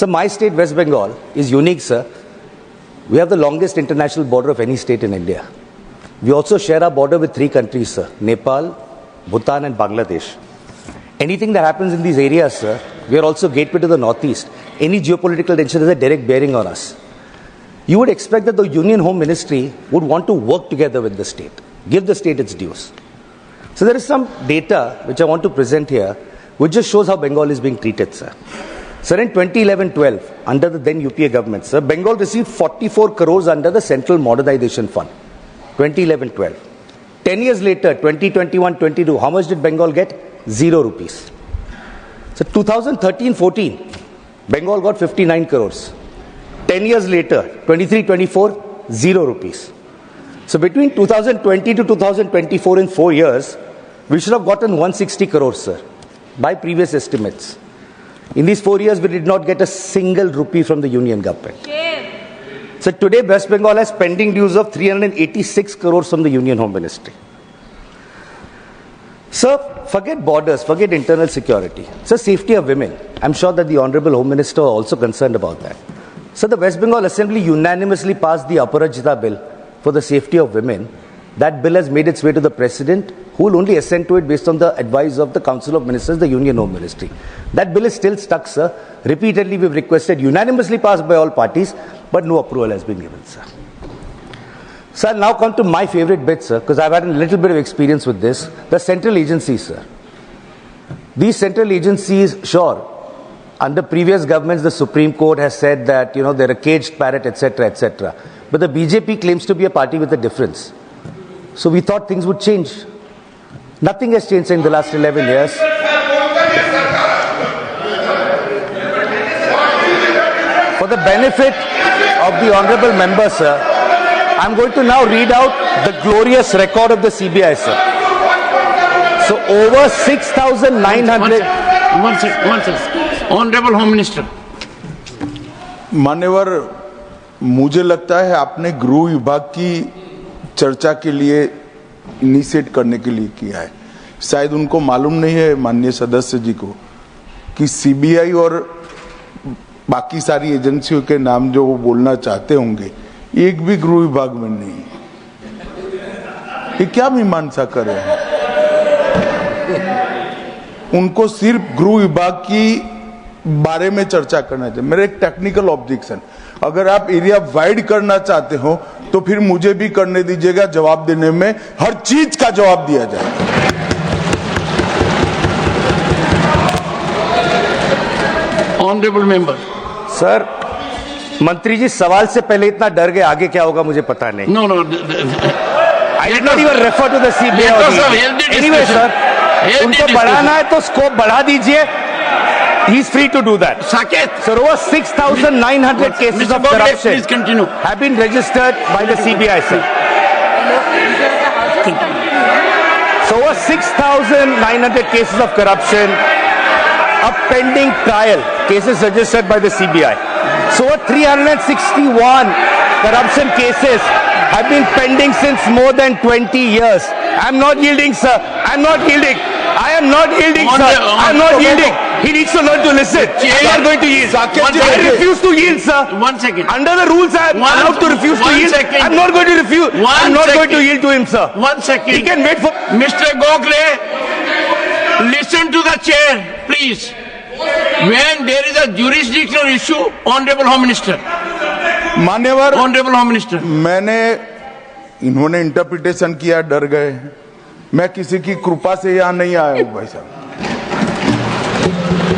So my state, West Bengal, is unique, sir. We have the longest international border of any state in India. We also share our border with 3 countries, sir: Nepal, Bhutan and Bangladesh. Anything that happens in these areas, sir, we are also gateway to the northeast. Any geopolitical tension has a direct bearing on us. You would expect that the Union Home Ministry would want to work together with the state, give the state its dues. So there is some data which I want to present here, which just shows how Bengal is being treated, sir. Sir, in 2011-12, under the then UPA government, sir, Bengal received 44 crores under the Central Modernization Fund. 2011-12. 10 years later, 2021-22, how much did Bengal get? 0 rupees. So 2013-14, Bengal got 59 crores. 10 years later, 23-24, 0 rupees. So between 2020 to 2024, in 4 years, we should have gotten 160 crores, sir, by previous estimates. In these 4 years, we did not get a single rupee from the union government. So today, West Bengal has pending dues of 386 crores from the Union Home Ministry. Sir, forget borders, forget internal security. Sir, safety of women. I'm sure that the Honorable Home Minister are also concerned about that. So the West Bengal Assembly unanimously passed the Aparajita bill for the safety of women. That bill has made its way to the President, who will only assent to it based on the advice of the Council of Ministers, the Union Home Ministry. That bill is still stuck, sir. Repeatedly we've requested, unanimously passed by all parties, but no approval has been given, sir. So I'll now come to my favorite bit, sir, because I've had a little bit of experience with this. The central agencies, sir. These central agencies, sure, under previous governments, the Supreme Court has said that, they're a caged parrot, etc., etc. But the BJP claims to be a party with a difference. So we thought things would change. Nothing has changed in the last 11 years. For the benefit of the honorable member, sir, I'm going to now read out the glorious record of the CBI, sir. So over 6,900... One second. Honorable Home Minister. मान्यवर, मुझे लगता है आपने गृह विभाग की चर्चा के लिए इनिशिएट करने के लिए किया है। शायद उनको मालूम नहीं है माननीय सदस्य जी को कि सीबीआई और बाकी सारी एजेंसियों के नाम जो वो बोलना चाहते होंगे, एक भी गृह विभाग में नहीं। ये क्या मीमांसा कर रहे हैं? उनको सिर्फ गृह विभाग की बारे में चर्चा करना चाहिए। मेरा एक टेक्निकल ऑब्जेक्शन, अगर आप एरिया वाइड करना चाहते हो तो फिर मुझे भी करने दीजिएगा, जवाब देने में हर चीज का जवाब दिया जाए। Honourable member. सर, मंत्री जी सवाल से पहले इतना डर गए, आगे क्या होगा मुझे पता नहीं। No I did not even refer to the CBI. Anyway sir, उनको बढ़ाना है तो स्कोप बढ़ा दीजिए। He is free to do that. Saket. Sir, over 6,900 cases of corruption have been registered by the CBI, sir. So over 6,900 cases of corruption, a pending trial, cases registered by the CBI. So over 361 corruption cases have been pending since more than 20 years. I'm not yielding, sir. I'm not yielding. I am not yielding, sir. I am not yielding. He needs to learn to listen. I'm not going to yield. I refuse to yield, sir. 1 second. Under the rules, I am allowed to refuse to yield. I'm not going to refuse. I'm not going to yield to him, sir. 1 second. He can wait for... Mr. Gokhale, listen to the chair, please. When there is a jurisdictional issue, Honorable Home Minister. मान्यवर, Honorable Home Minister. इन्होंने interpretation किया, डर गए। मैं किसी की कृपा से यहाँ नहीं आया हूँ भाई साहब।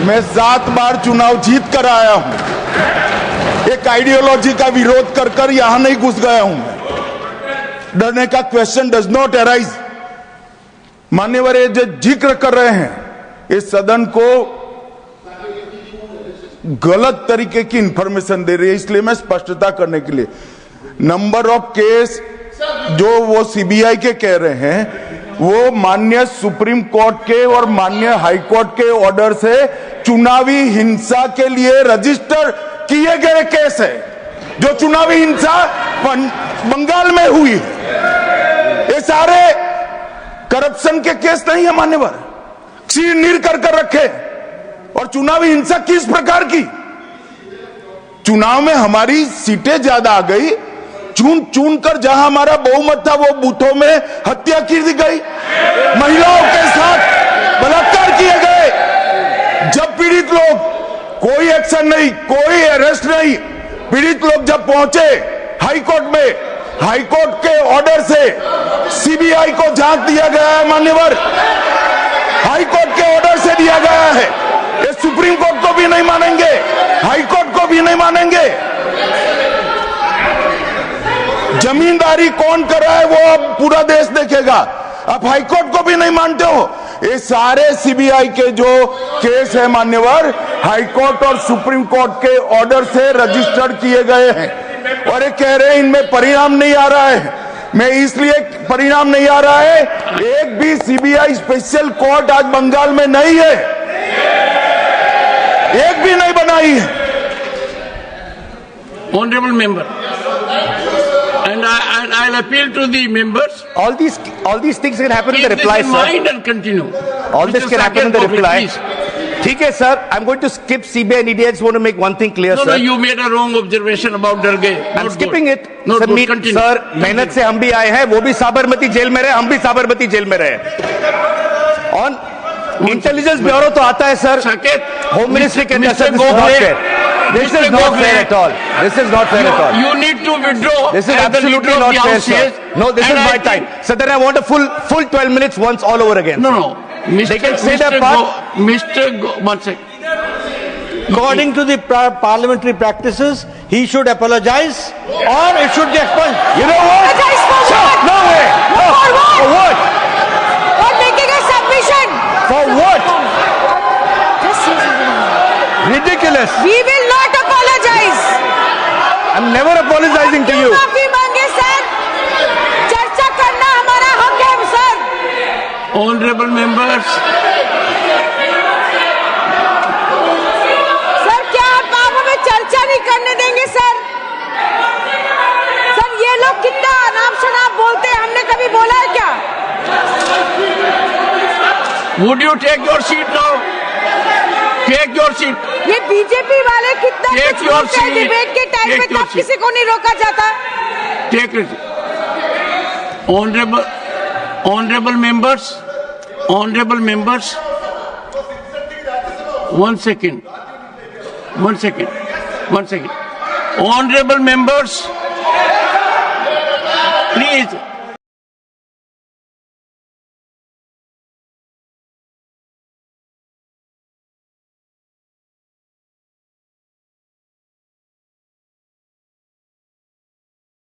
मैं 7 बार चुनाव जीत कर आया हूँ। एक आइडियोलॉजी का विरोध कर कर यहाँ नहीं घुस गया हूँ मैं। डरने का क्वेश्चन डज नॉट अराइज। मान्यवर, ये जो जिक्र कर रहे हैं, इस सदन को गलत तरीके की इंफॉर्मेशन दे रही है, इसलिए मैं स्पष्टता करने के लिए, नंबर ऑफ केस जो वो सीबीआई के कह रहे हैं, वो माननीय सुप्रीम कोर्ट के और माननीय हाई कोर्ट के ऑर्डर से चुनावी हिंसा के लिए रजिस्टर किए गए केस है। जो चुनावी हिंसा बंगाल में हुई, ये सारे करप्शन के केस नहीं है मान्यवर। चीर नीर कर रखे। और चुनावी हिंसा किस प्रकार की? चुनाव में हमारी सीटें ज्यादा आ गई, चुन चुन कर जहां हमारा बहुमत था वो बूथों में हत्या की दी गई, महिलाओं के साथ बलात्कार किए गए। जब पीड़ित लोग, कोई एक्शन नहीं, कोई अरेस्ट नहीं, पीड़ित लोग जब पहुंचे हाईकोर्ट में, हाईकोर्ट के ऑर्डर से सीबीआई को जांच दिया गया है मान्यवर, हाईकोर्ट के ऑर्डर से दिया गया है। ये सुप्रीम कोर्ट को भी नहीं मानेंगे, हाईकोर्ट को भी नहीं मानेंगे। जमींदारी कौन कर रहा है वो अब पूरा देश देखेगा। आप हाईकोर्ट को भी नहीं मानते हो। ये सारे सीबीआई के जो केस है मान्यवर, हाईकोर्ट और सुप्रीम कोर्ट के ऑर्डर से रजिस्टर्ड किए गए हैं, और ये कह रहे हैं इनमें परिणाम नहीं आ रहा है। मैं इसलिए परिणाम नहीं आ रहा है, एक भी सीबीआई स्पेशल कोर्ट आज बंगाल में नहीं है, एक भी नहीं बनाई है। Honorable member, and I'll appeal to the members. All these things can happen in the Keep reply, this in sir. mind and continue. All this Mr. can happen in the Saket, reply. please. ठीक है sir, I'm going to skip CBI and ED. I just want to make one thing clear, No, sir. you made a wrong observation about Darge. I'm skipping it. No, Sir, good, continue. sir, मेहनत से हम भी आए हैं, वो भी Sabarmati jail में रहे, हम भी साबरमती जेल में रहे। On इंटेलिजेंस ब्यूरो तो आता है सर, Saket, होम मिनिस्ट्री के अंदर, Mr. Sir, this is not Gokhale, fair. This Mr. is not Gokhale, fair at all. This is not fair at all. You need to withdraw. This is as the absolutely leader of not the fair, House sir. says, No, this and is I my time. think- So then I want a full 12 minutes once all over again. No, no. They can say their part. One second. According to the parliamentary practices, he should apologize or it should be expunged. You know what? Apologize for Sir, what? no way. No. For what? For what? For making a submission. For what? Just say something. Ridiculous. We will not apologize. I'm never apologizing to you. माफी मांगे sir, चर्चा करना हमारा हक है sir. Honorable members, sir क्या आप हमें चर्चा नहीं करने देंगे सर? सर ये लोग कितना अनाप शनाप बोलते हैं, हमने कभी बोला है क्या? would you take your seat now? Take your seat. ये बीजेपी वाले कितना Take कुछ your बोलते हैं seat. डिबेट के टाइम Take में, your तब seat. किसी को नहीं रोका जाता। Take it. Honorable members, one second. Honorable members, please.